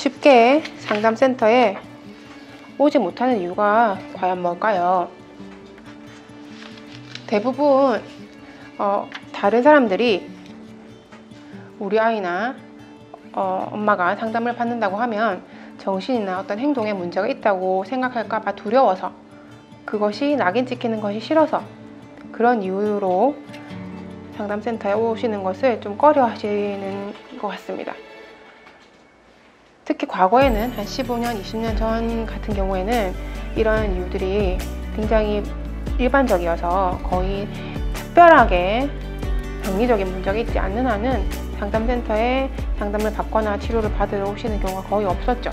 쉽게 상담센터에 오지 못하는 이유가 과연 뭘까요? 대부분 다른 사람들이 우리 아이나 엄마가 상담을 받는다고 하면 정신이나 어떤 행동에 문제가 있다고 생각할까봐 두려워서, 그것이 낙인 찍히는 것이 싫어서, 그런 이유로 상담센터에 오시는 것을 좀 꺼려 하시는 것 같습니다. 특히 과거에는 한 15년, 20년 전 같은 경우에는 이런 이유들이 굉장히 일반적이어서 거의 특별하게 병리적인 문제가 있지 않는 한은 상담센터에 상담을 받거나 치료를 받으러 오시는 경우가 거의 없었죠.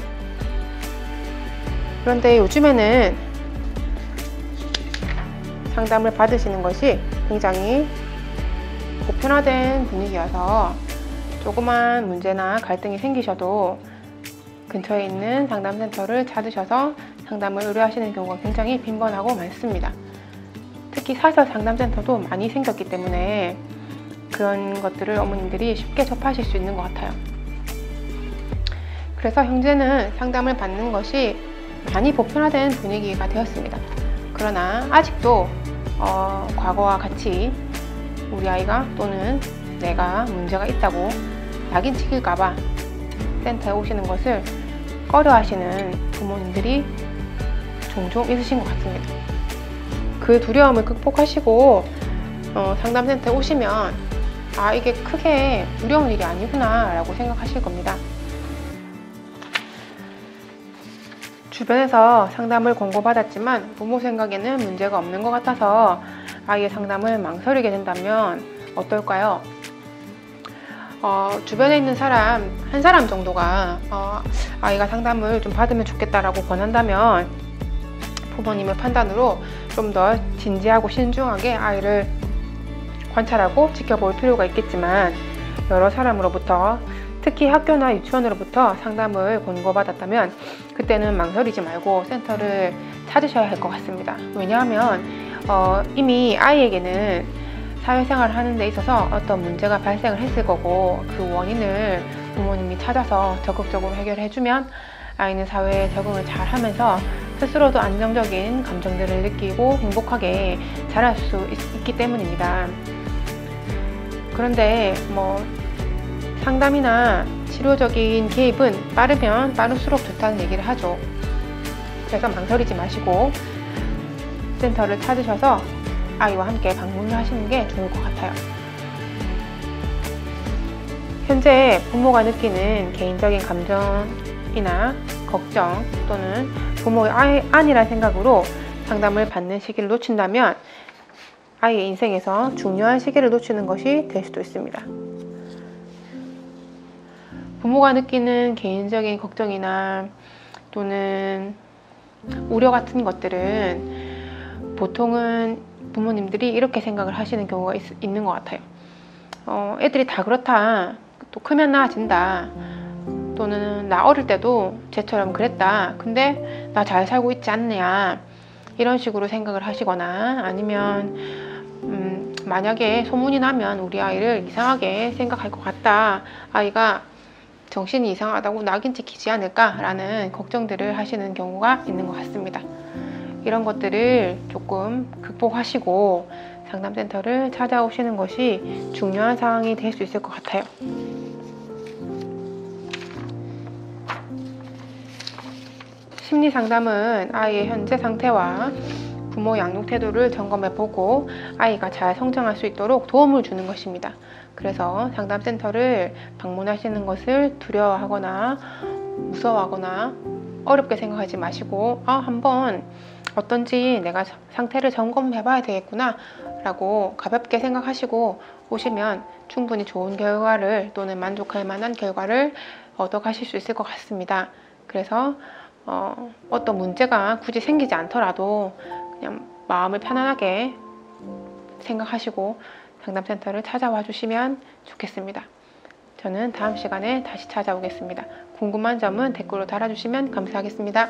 그런데 요즘에는 상담을 받으시는 것이 굉장히 보편화된 분위기여서 조그만 문제나 갈등이 생기셔도 근처에 있는 상담센터를 찾으셔서 상담을 의뢰하시는 경우가 굉장히 빈번하고 많습니다. 특히 사설 상담센터도 많이 생겼기 때문에 그런 것들을 어머님들이 쉽게 접하실 수 있는 것 같아요. 그래서 현재는 상담을 받는 것이 많이 보편화된 분위기가 되었습니다. 그러나 아직도 과거와 같이 우리 아이가 또는 내가 문제가 있다고 낙인 찍힐까봐 센터에 오시는 것을 꺼려 하시는 부모님들이 종종 있으신 것 같습니다. 그 두려움을 극복하시고 상담센터에 오시면 이게 크게 두려운 일이 아니구나 라고 생각하실 겁니다. 주변에서 상담을 권고받았지만 부모 생각에는 문제가 없는 것 같아서 아이의 상담을 망설이게 된다면 어떨까요? 주변에 있는 사람 한 사람 정도가 아이가 상담을 좀 받으면 좋겠다라고 권한다면 부모님의 판단으로 좀 더 진지하고 신중하게 아이를 관찰하고 지켜볼 필요가 있겠지만, 여러 사람으로부터, 특히 학교나 유치원으로부터 상담을 권고받았다면 그때는 망설이지 말고 센터를 찾으셔야 할 것 같습니다. 왜냐하면 이미 아이에게는 사회생활을 하는 데 있어서 어떤 문제가 발생을 했을 거고, 그 원인을 부모님이 찾아서 적극적으로 해결해주면 아이는 사회에 적응을 잘 하면서 스스로도 안정적인 감정들을 느끼고 행복하게 자랄 수 있기 때문입니다. 그런데 상담이나 치료적인 개입은 빠르면 빠를수록 좋다는 얘기를 하죠. 그래서 망설이지 마시고 센터를 찾으셔서 아이와 함께 방문을 하시는 게 좋을 것 같아요. 현재 부모가 느끼는 개인적인 감정이나 걱정 또는 부모의 아니란 생각으로 상담을 받는 시기를 놓친다면 아이의 인생에서 중요한 시기를 놓치는 것이 될 수도 있습니다. 부모가 느끼는 개인적인 걱정이나 또는 우려 같은 것들은 보통은 부모님들이 이렇게 생각을 하시는 경우가 있는 것 같아요. 애들이 다 그렇다, 또 크면 나아진다, 또는 나 어릴 때도 쟤처럼 그랬다, 근데 나 잘 살고 있지 않냐, 이런 식으로 생각을 하시거나, 아니면 만약에 소문이 나면 우리 아이를 이상하게 생각할 것 같다, 아이가 정신이 이상하다고 낙인 찍히지 않을까 라는 걱정들을 하시는 경우가 있는 것 같습니다. 이런 것들을 조금 극복하시고 상담센터를 찾아오시는 것이 중요한 사항이 될 수 있을 것 같아요. 심리상담은 아이의 현재 상태와 부모 양육 태도를 점검해보고 아이가 잘 성장할 수 있도록 도움을 주는 것입니다. 그래서 상담센터를 방문하시는 것을 두려워하거나 무서워하거나 어렵게 생각하지 마시고 한번 어떤지 내가 상태를 점검해 봐야 되겠구나 라고 가볍게 생각하시고 오시면 충분히 좋은 결과를 또는 만족할 만한 결과를 얻어 가실 수 있을 것 같습니다. 그래서 어떤 문제가 굳이 생기지 않더라도 그냥 마음을 편안하게 생각하시고 상담센터를 찾아와 주시면 좋겠습니다. 저는 다음 시간에 다시 찾아오겠습니다. 궁금한 점은 댓글로 달아주시면 감사하겠습니다.